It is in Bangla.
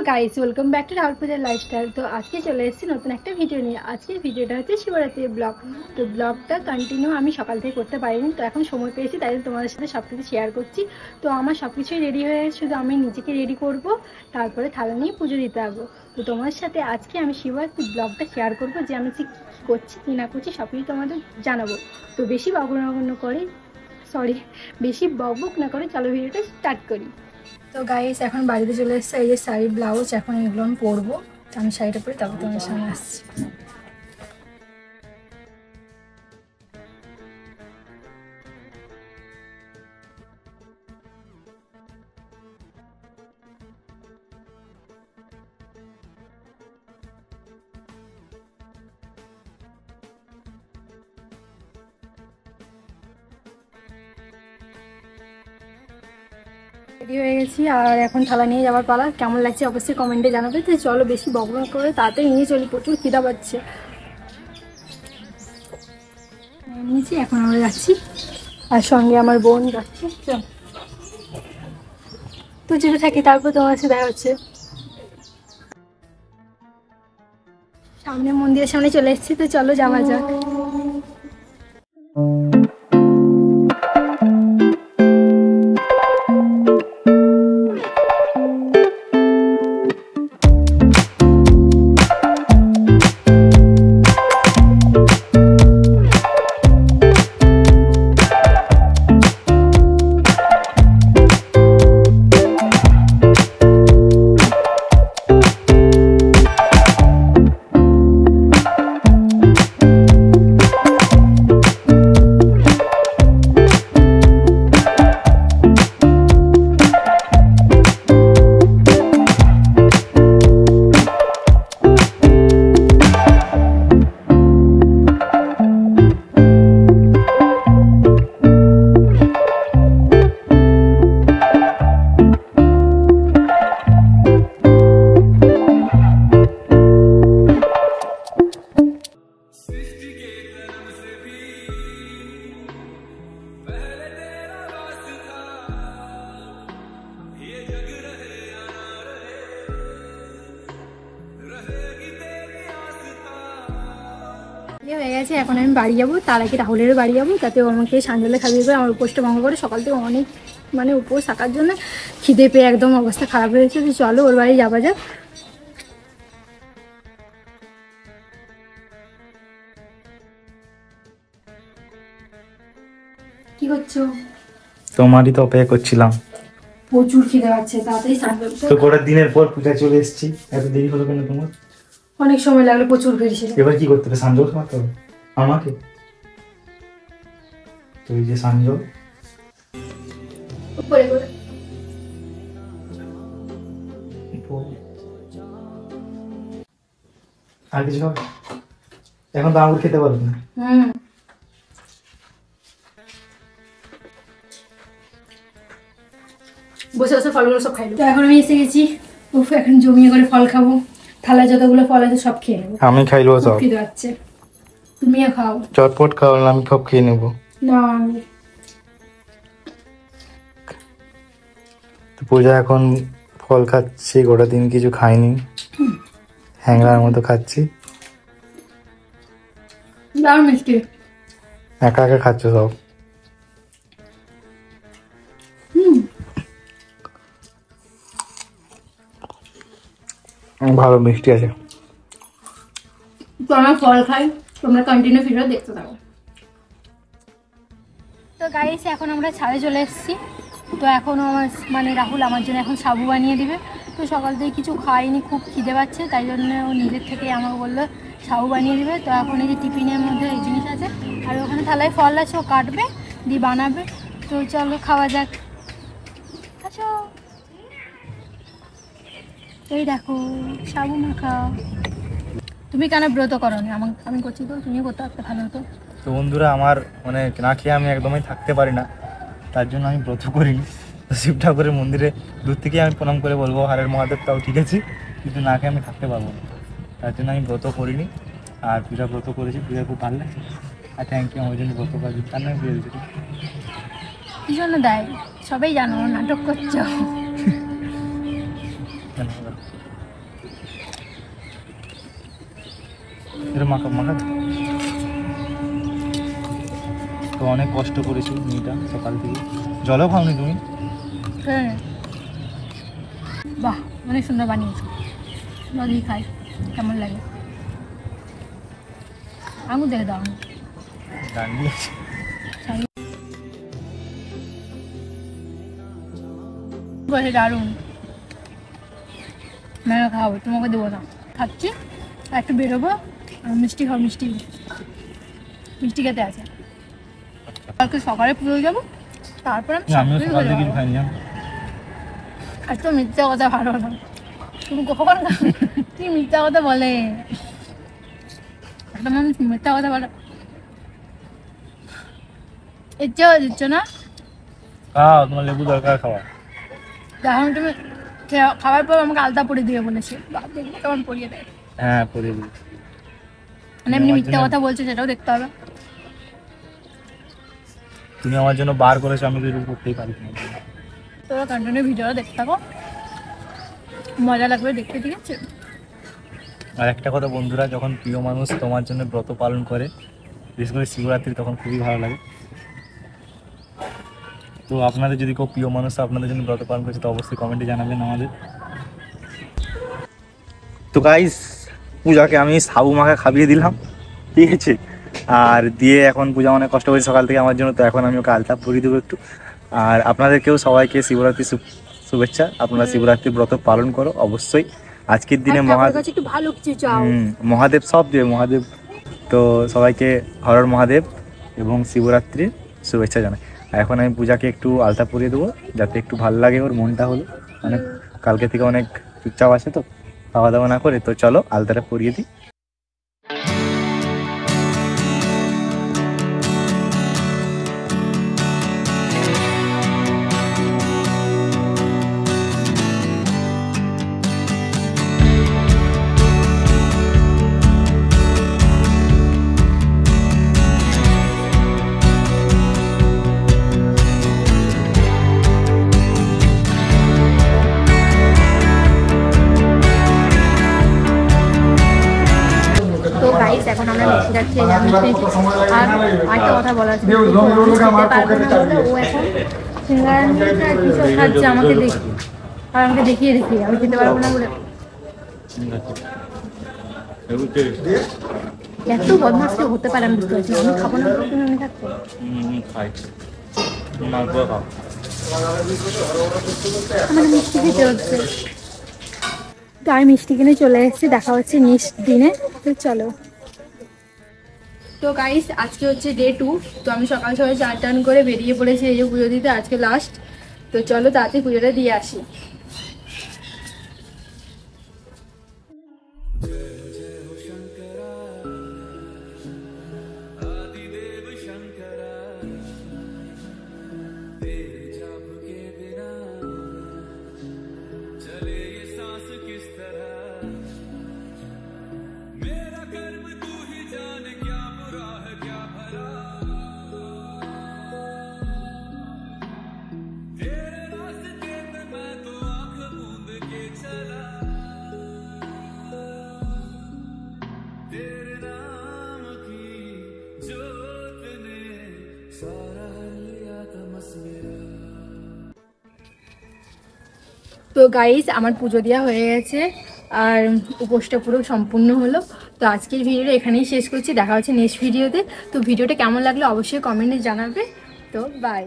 Guys welcome back to Rahul পূজার লাইফস্টাইল। তো আজকে চলে এসেছি নতুন একটা ভিডিও নিয়ে। আজকের ভিডিওটা হচ্ছে শিবরাত্রির ব্লগ। তো ব্লগটা কন্টিনিউ আমি সকাল থেকে করতে পারিনি, তো এখন সময় পেয়েছি, তাই জন্য তোমাদের সাথে সব কিছু শেয়ার করছি। তো আমার সব কিছুই রেডি হয়ে গেছে, শুধু আমি নিজেকে রেডি করব, তারপরে থালা নিয়ে পুজো দিতে যাবো। তো তোমার সাথে আজকে আমি শিবরাত্রির ব্লগটা শেয়ার করবো, যে আমি কী করছি কী না করছি সব কিছু তোমাদের জানাবো। তো বেশি বেশি বকবক না করে চলো ভিডিওটা স্টার্ট করি। তো গাইস এখন বাড়িতে চলে এসেছে, এই যে শাড়ি ব্লাউজ, এখন এগুলো আমি পরবো। তো আমি শাড়িটা পরে তারপর তোমার সামনে আসছি। রেডি হয়ে গেছি আর এখন থালা নিয়ে যাওয়ার পালা। কেমন লাগছে অবশ্যই কমেন্টে জানাবে। তো চলো বেশি বকবক করে তাড়াতাড়ি নিয়ে চলি, প্রচুর খিদা পাচ্ছে। নিয়েছি, এখন আমরা যাচ্ছি আর সঙ্গে আমার বোন যাচ্ছে। তো যেতে থাকি, তারপর তোমার সাথে দেখা হচ্ছে। সামনে মন্দিরের সামনে চলে এসেছি, তো চলো যাওয়া যাক। হয়ে গেছে, এখন আমি বাড়ি যাবো। তার আগে রাহুলেরও বাড়ি যাবো, তাতে আমাকে সাঞ্জলে খাইয়ে করে আমার উপোসটা ভঙ্গ করে। সকাল থেকে অনেক উপোস থাকার জন্য খিদে পেয়ে একদম অবস্থা খারাপ হয়েছে। তো চলো ওর বাড়ি যাওয়া যাক। কি করছো? তোমারই তো অপেক্ষা করছিলাম। প্রচুর খিদে পাচ্ছে, তাড়াতাড়ি স্নান করতে। তো গোটা দিনের পর পূজা চলে এসেছি, এত দেরি হলো কেন তোমার? অনেক সময় লাগলো, প্রচুর ভিড় ছিল। এবার কি করতে হবে? সানজল খাওয়াতে হবে আমাকে। তো এই যে সানজল উপরে করে আর কিছু খাবে? এখন তো আঙুর খেতে পারবে না। বসে বসে ফলগুলো সব খাইলো। তো এখন আমি এসে গেছি, এখন জমিয়ে করে ফল খাবো। থালা যতগুলো ফল আছে সব খেয়ে নেবো। আমি খাইলো সব। খিদে পাচ্ছে, তুমিও খাও। চটপট খাও না, আমি সব খেয়ে নেবো। না তো পূজা এখন ফল খাচ্ছি, গোটা দিন কিছু খাইনি, হ্যাংলার মতো খাচ্ছি। দারুণ মিষ্টি। একা একা খাচ্ছ সব। ভালো মিষ্টি আছে। তো আমরা ফল খাই, তোমরা কন্টিনিউ ভিডিও দেখতে থাকো। তো গাইস এখন আমরা ছাদে চলে এসেছি। তো এখনও আমার রাহুল আমার জন্য এখন সাবু বানিয়ে দিবে। তো সকাল থেকে কিছু খাইনি, খুব খিদে পাচ্ছে, তাই জন্য ও নিজের থেকে আমাকে বললো সাবু বানিয়ে দিবে। তো এখন এই যে টিফিনের মধ্যে এই জিনিস আছে, আর ওখানে থালায় ফল আছে, ও কাটবে দিয়ে বানাবে। তো চলো খাওয়া যাক। আচ্ছা এই দেখো সাবু মাখা। তুমি কেন ব্রত করো না? আমি করছি তো, তুমিও করতে পারতে, ভালো হতো। তো বন্ধুরা, আমার না খেয়ে আমি একদমই থাকতে পারি না, তার জন্য আমি ব্রত করিনি। তো শিব ঠাকুরের মন্দিরে দূর থেকে আমি প্রণাম করে বলবো হারের মহাদেব, তাও ঠিক আছে, কিন্তু না খেয়ে আমি থাকতে পারবো না, তার জন্য আমি ব্রত করিনি। আর পূজা ব্রত করেছি, পূজা খুব ভালো লাগছে। আর থ্যাংক ইউ আমার জন্য ব্রত করার জন্য। তার নামে পূজা দিয়েছি। কি জন্য দেয় সবাই জানো, নাটক করছো। ভিতরে মাখা তো অনেক কষ্ট করেছি মেয়েটা সকাল থেকে। জলও খাওনি তুমি? হ্যাঁ, বাহ অনেক সুন্দর বানিয়েছো। যদি খাই কেমন লাগে আঙুর দেখে দাও। দারুন, মেলা খাওয়াবো, তোমাকে দেবো না। খাচ্ছি আর একটু বেরোবো, আর মিষ্টি খাও। মিষ্টি খেতে আছে। কালকে সকালে পুজো যাবো, তারপর আমি আর তো মিথ্যা কথা ভালো না। তুমি কখন কি মিথ্যা কথা বলে? একটা মানুষ মিথ্যা কথা বলে, ইচ্ছাও দিচ্ছ না। তোমার লেবু দরকার খাওয়া। এখন তুমি খাওয়ার পর আমাকে আলতা পরিয়ে দিয়ে বলেছে, দেখবে কেমন পরিয়ে দেয়। হ্যাঁ পরিয়ে দিই। মানে এমনি মিথ্যা কথা বলছে সেটাও দেখতে হবে। তুমি আমার জন্য বার করেছো, আমি তো এরকম করতেই পারি না। তোরা কন্টিনিউ ভিডিওটা দেখতে থাকো, মজা লাগবে দেখতে, ঠিক আছে? আর একটা কথা বন্ধুরা, যখন প্রিয় মানুষ তোমার জন্য ব্রত পালন করে, বিশেষ করে শিবরাত্রি, তখন খুবই ভালো লাগে। তো আপনাদের যদি কেউ প্রিয় মানুষ আপনাদের জন্য ব্রত পালন করছে তো অবশ্যই কমেন্টে জানাবেন আমাদের। তো গাইস, পূজাকে আমি সাবু মাখা খাইয়ে দিলাম, ঠিক আছে? আর দিয়ে এখন পূজা অনেক কষ্ট করেছে সকাল থেকে আমার জন্য, তো এখন আমি ওকে আলতা পরিয়ে দেবো একটু। আর আপনাদেরকেও সবাইকে শিবরাত্রি শুভেচ্ছা। আপনারা শিবরাত্রি ব্রত পালন করো অবশ্যই। আজকের দিনে মহাদেব সব দেব, মহাদেব। তো সবাইকে হরর মহাদেব এবং শিবরাত্রির শুভেচ্ছা জানাই। আর এখন আমি পূজাকে একটু আলতা পরিয়ে দেবো, যাতে একটু ভালো লাগে ওর মনটা। হলো অনেক কালকে থেকে অনেক চুপচাপ আছে, তো খাওয়া দাওয়া না করে। তো চলো আলতাটা পরিয়ে দিই। এখন আমরা মিষ্টি রাখছি। আর একটা কথা বলার ছিল, ও এখন সিঙ্গারা কিছু খাচ্ছে আমাকে দেখি, আর আমাকে দেখিয়ে আমি খেতে পারবো না বলে। এত বদমাস কেউ হতে পারে আমি বুঝতে পারছি। আমি খাবো না, তুমি আমি থাকবো। আমার মিষ্টি খেতে হচ্ছে, তাই মিষ্টি কিনে চলে এসেছি। দেখা হচ্ছে নেক্সট দিনে, তো চলো। তো গাইস, আজকে হচ্ছে ডে 2। তো আমি সকাল সকাল চান টান করে বেরিয়ে পড়েছি এই যে পুজো দিতে, আজকে লাস্ট। তো চলো তাড়াতাড়ি পুজোটা দিয়ে আসি। তো গাইস, আমার পুজো দেওয়া হয়ে গেছে আর উপোসটা পুরো সম্পূর্ণ হলো। তো আজকের ভিডিওটা এখানেই শেষ করছি। দেখা হচ্ছে নেক্সট ভিডিওতে। তো ভিডিওটা কেমন লাগলো অবশ্যই কমেন্টে জানাবে। তো বাই।